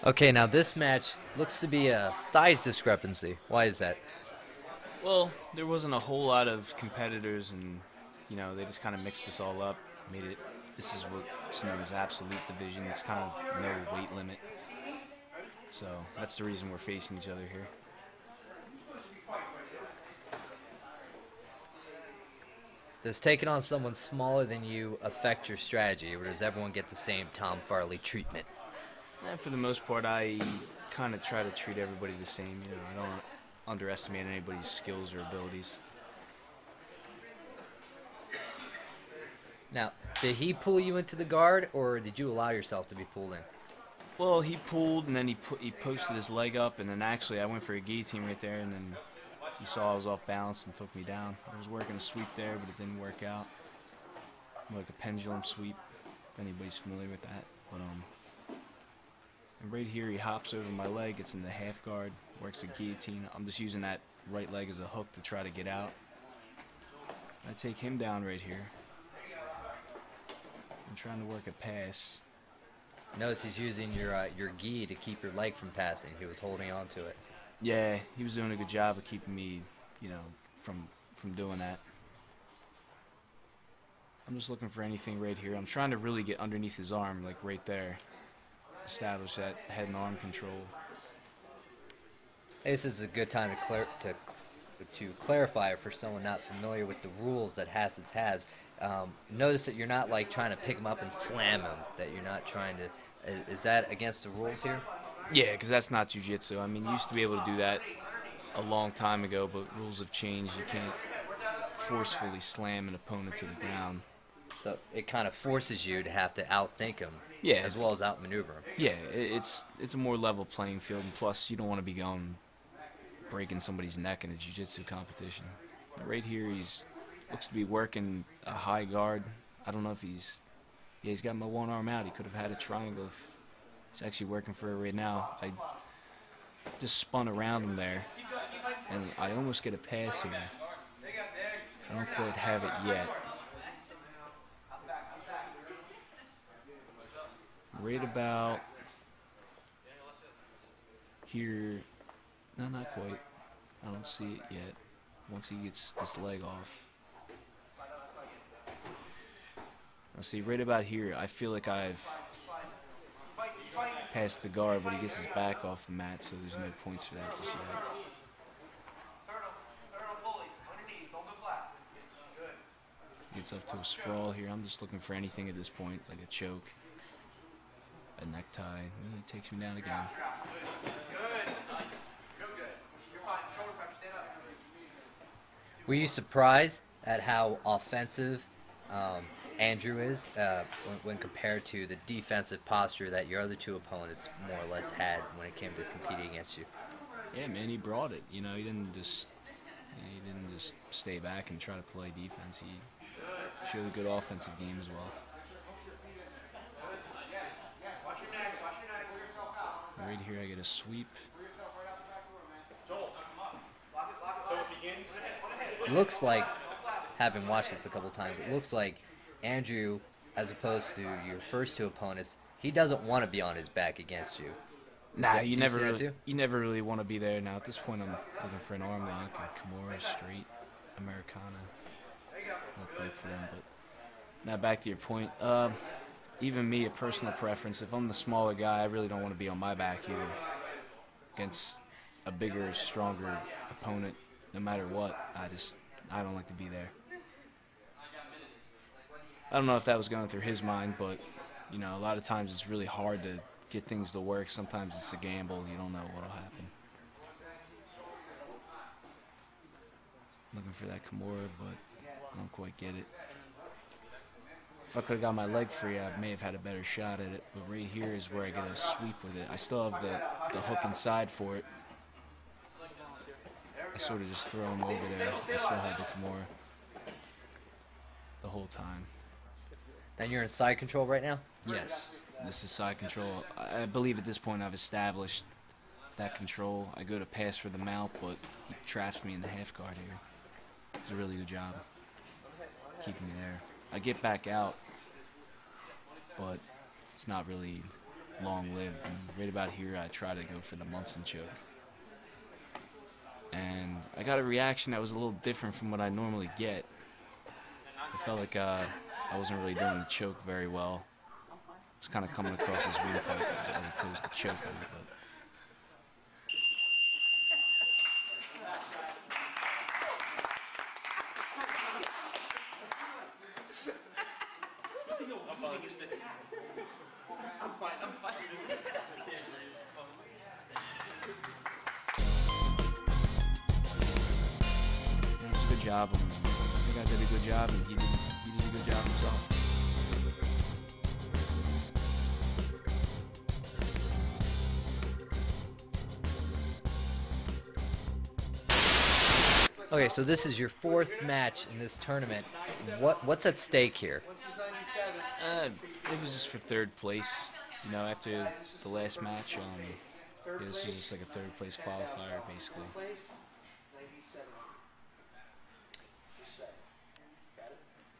Okay, now this match looks to be a size discrepancy. Why is that? Well, there wasn't a whole lot of competitors, and they just kind of mixed this all up, made it. This is what's known as absolute division. It's kind of no weight limit, so that's the reason we're facing each other here. Does taking on someone smaller than you affect your strategy, or does everyone get the same Tom Farley treatment? And for the most part, I kind of try to treat everybody the same. I don't underestimate anybody's skills or abilities. Now, did he pull you into the guard, or did you allow yourself to be pulled in? Well, he pulled, and then he posted his leg up, and then actually I went for a guillotine right there, and then he saw I was off balance and took me down. I was working a sweep there, but it didn't work out. Like a pendulum sweep, if anybody's familiar with that. But and right here he hops over my leg, gets in the half guard, works a guillotine. I'm just using that right leg as a hook to try to get out. I take him down right here. I'm trying to work a pass. Notice he's using your gi to keep your leg from passing. He was holding on to it. Yeah, he was doing a good job of keeping me, from doing that. I'm just looking for anything right here. I'm trying to really get underneath his arm, like right there. Establish that head and arm control. Hey, this is a good time to clarify for someone not familiar with the rules that Hassets has. Notice that you're not like trying to pick him up and slam him. That you're not trying to. Is that against the rules here? Yeah, because that's not jujitsu. I mean, you used to be able to do that a long time ago, but rules have changed. You can't forcefully slam an opponent to the ground. So it kind of forces you to have to outthink him, Yeah, as well as outmaneuver him. yeah, it's a more level playing field, and plus you don't want to be going breaking somebody's neck in a jiu-jitsu competition. Right here, he's looks to be working a high guard. I don't know if he's got my one arm out. He could have had a triangle if he's actually working for it right now. I just spun around him there, and I almost get a pass here. I don't quite have it yet. Right about here. No, not quite. I don't see it yet. Once he gets this leg off. I'll see, right about here, I feel like I've passed the guard, but he gets his back off the mat, so there's no points for that just yet. Gets up to a sprawl here. I'm just looking for anything at this point, like a choke, a necktie. He takes me down again. Were you surprised at how offensive Andrew is when compared to the defensive posture that your other two opponents more or less had when it came to competing against you? Yeah, man, he brought it. He didn't just stay back and try to play defense. He showed a good offensive game as well. Right here, I get a sweep. It looks like, having watched this a couple times, it looks like Andrew, as opposed to your first two opponents, he doesn't want to be on his back against you. Nah, Do you see that too? you never really want to be there. Now at this point, I'm looking for an arm lock, a Kimura, straight, Americana. Not great for them, but now back to your point. Even me, a personal preference. If I'm the smaller guy, I really don't want to be on my back either against a bigger, stronger opponent. No matter what, I don't like to be there. I don't know if that was going through his mind, but a lot of times it's really hard to get things to work. Sometimes it's a gamble. You don't know what'll happen. Looking for that Kimura, but I don't quite get it. If I could have got my leg free, I may have had a better shot at it. But right here is where I get a sweep with it. I still have the hook inside for it. I sort of just throw him over there. I still had the Kimura the whole time. Then you're in side control right now? Yes, this is side control. I believe at this point I've established that control. I go to pass for the mount, but he traps me in the half guard here. Does a really good job keeping me there. I get back out, but it's not really long-lived. And right about here, I try to go for the Munson choke. And I got a reaction that was a little different from what I normally get. I felt like I wasn't really doing the choke very well. It's kind of coming across as windpipe as opposed to choking. But it was a good job. I think I did a good job, and he did a good job himself. Okay, so this is your 4th match in this tournament. What's at stake here? It was just for 3rd place. You know, after the last match, yeah, this was just like a 3rd place qualifier, basically.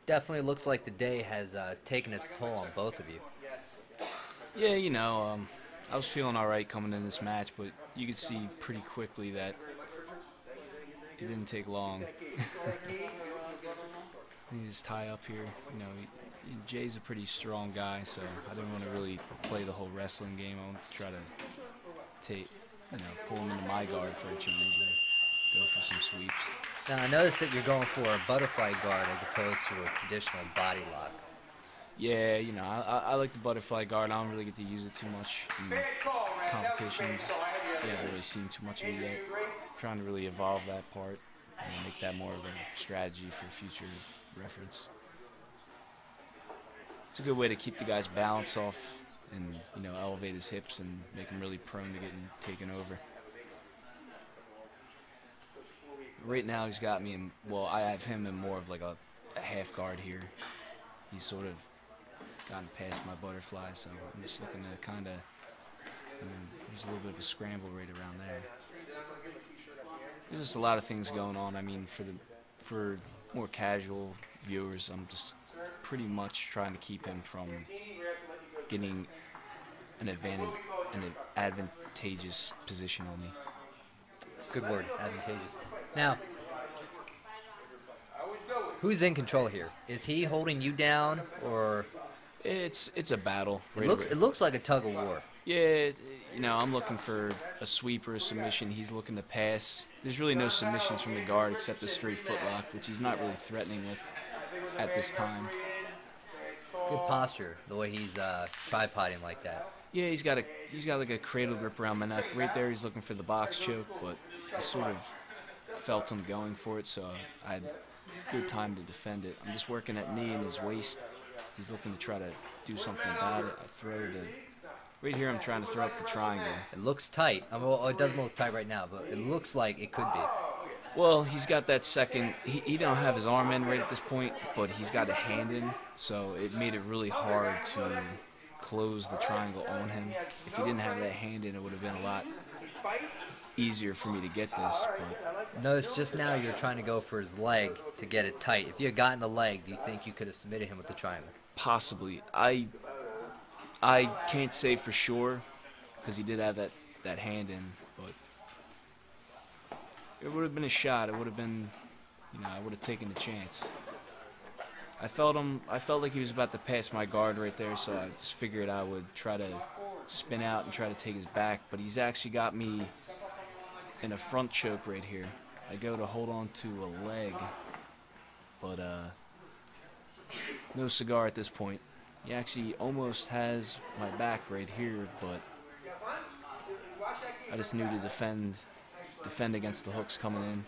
Definitely looks like the day has taken its toll on both of you. Yeah, you know, I was feeling all right coming in this match, but you could see pretty quickly that it didn't take long. He just tie up here. You know, Jay's a pretty strong guy, so I didn't want to really play the whole wrestling game. I wanted to try to pull him into my guard for a change and go for some sweeps. Now, I noticed that you're going for a butterfly guard as opposed to a traditional body lock. Yeah, you know, I like the butterfly guard. I don't really get to use it too much in competitions. I haven't really seen too much of it yet. I'm trying to really evolve that part and make that more of a strategy for future reference. It's a good way to keep the guy's balance off and, you know, elevate his hips and make him really prone to getting taken over. Right now he's got me in, well, I have him in more of like a half guard here. He's sort of gotten past my butterfly, so I'm just looking to kind of, there's a little bit of a scramble right around there. There's just a lot of things going on. I mean, for more casual viewers, I'm just pretty much trying to keep him from getting an advantageous position on me. Good word, advantageous. Now, who's in control here? Is he holding you down, or? It's a battle. It looks like a tug of war. Yeah, you know, I'm looking for a sweep or a submission. He's looking to pass. There's really no submissions from the guard except a straight footlock, which he's not really threatening with at this time. Good posture, the way he's tripoding like that. Yeah, he's got like a cradle grip around my neck. Right there, he's looking for the box choke, but I sort of felt him going for it, so I had good time to defend it. I'm just working at knee and his waist. He's looking to try to do something about it. Right here, I'm trying to throw up the triangle. It looks tight. Well, it doesn't look tight right now, but it looks like it could be. Well, he's got that second. He don't have his arm in right at this point, but he's got a hand in, so it made it really hard to close the triangle on him. If he didn't have that hand in, it would have been a lot easier for me to get this. But notice just now you're trying to go for his leg to get it tight. If you had gotten the leg, do you think you could have submitted him with the triangle? Possibly. I can't say for sure because he did have that hand in, but it would have been a shot. It would have been, you know, I would have taken the chance. I felt like he was about to pass my guard right there, so I just figured I would try to spin out and try to take his back, but he's actually got me in a front choke right here. I go to hold on to a leg, but no cigar at this point. He actually almost has my back right here, but I just knew to defend against the hooks coming in.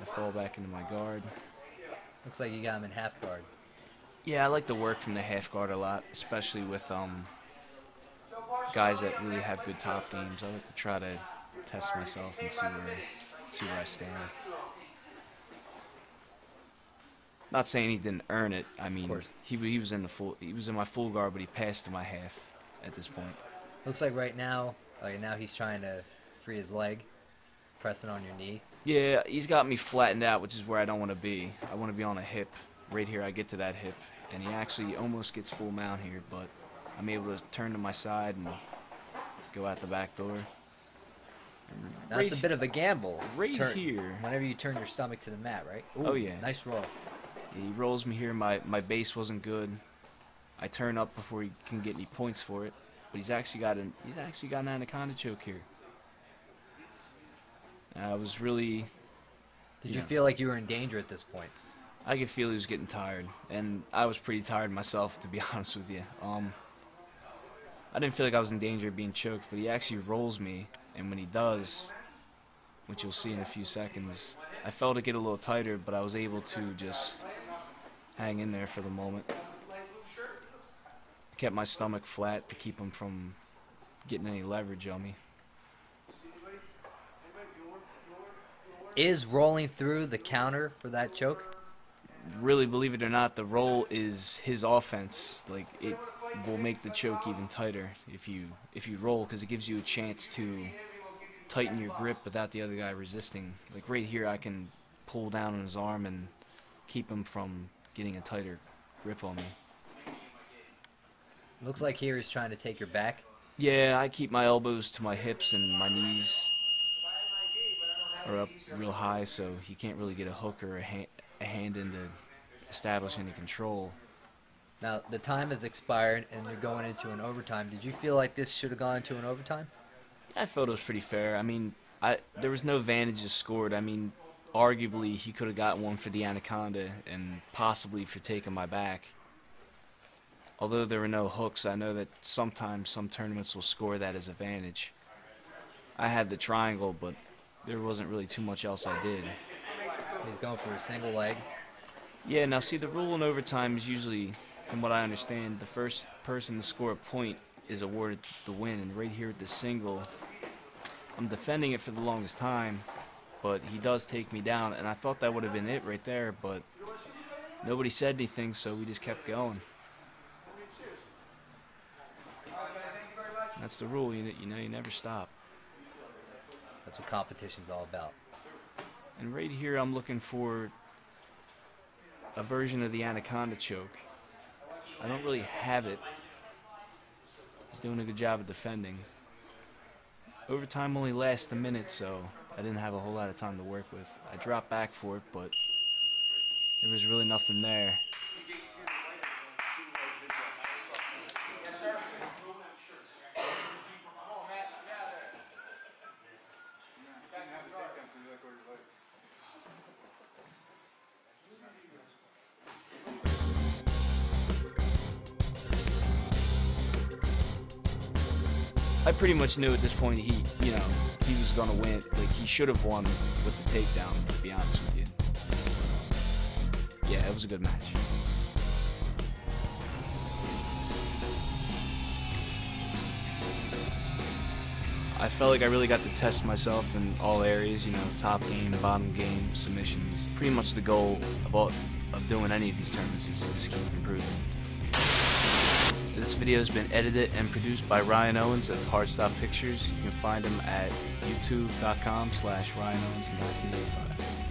I fall back into my guard. Looks like you got him in half guard. Yeah, I like to work from the half guard a lot, especially with guys that really have good top games. I like to try to test myself and see where I stand. Not saying he didn't earn it. I mean, he was in my full guard, but he passed to my half at this point. Looks like right now, now he's trying to free his leg, pressing on your knee. Yeah, he's got me flattened out, which is where I don't want to be. I want to be on a hip. Right here, I get to that hip, and he actually almost gets full mount here, but I'm able to turn to my side and go out the back door. That's a bit of a gamble. Right here. Whenever you turn your stomach to the mat, right? Ooh, oh yeah. Nice roll. He rolls me here. My base wasn't good. I turn up before he can get any points for it. But he's actually got an anaconda choke here. I was really. Did you feel like you were in danger at this point? I could feel he was getting tired, and I was pretty tired myself, to be honest with you. I didn't feel like I was in danger of being choked, but he actually rolls me, and when he does, which you'll see in a few seconds, I felt it get a little tighter, but I was able to just hang in there for the moment. I kept my stomach flat to keep him from getting any leverage on me. Is rolling through the counter for that choke? Really, believe it or not, the roll is his offense. Like, it will make the choke even tighter if you roll, because it gives you a chance to tighten your grip without the other guy resisting. Like right here, I can pull down on his arm and keep him from getting a tighter grip on me. Looks like here he's trying to take your back. Yeah, I keep my elbows to my hips and my knees are up real high, so he can't really get a hook or a hand in to establish any control. Now, the time has expired and you're going into an overtime. Did you feel like this should have gone into an overtime? Yeah, I felt it was pretty fair. I mean, there was no advantages scored. I mean, arguably he could have got one for the anaconda and possibly for taking my back. Although there were no hooks, I know that sometimes some tournaments will score that as advantage. I had the triangle, but there wasn't really too much else I did. He's going for a single leg. Yeah, now see, the rule in overtime is usually, from what I understand, the first person to score a point is awarded the win. And right here at the single, I'm defending it for the longest time, but he does take me down. And I thought that would have been it right there, but nobody said anything, so we just kept going. That's the rule, you know, you never stop. That's what competition's all about. And right here, I'm looking for a version of the anaconda choke. I don't really have it. He's doing a good job of defending. Overtime only lasts a minute, so I didn't have a whole lot of time to work with. I dropped back for it, but there was really nothing there. I pretty much knew at this point he was gonna win. Like, he should have won with the takedown, to be honest with you. Yeah, it was a good match. I felt like I really got to test myself in all areas, you know, top game, bottom game, submissions. Pretty much the goal of doing any of these tournaments is to just keep improving. This video has been edited and produced by Ryan Owens of Hardstop Pictures. You can find him at youtube.com/RyanOwens1985.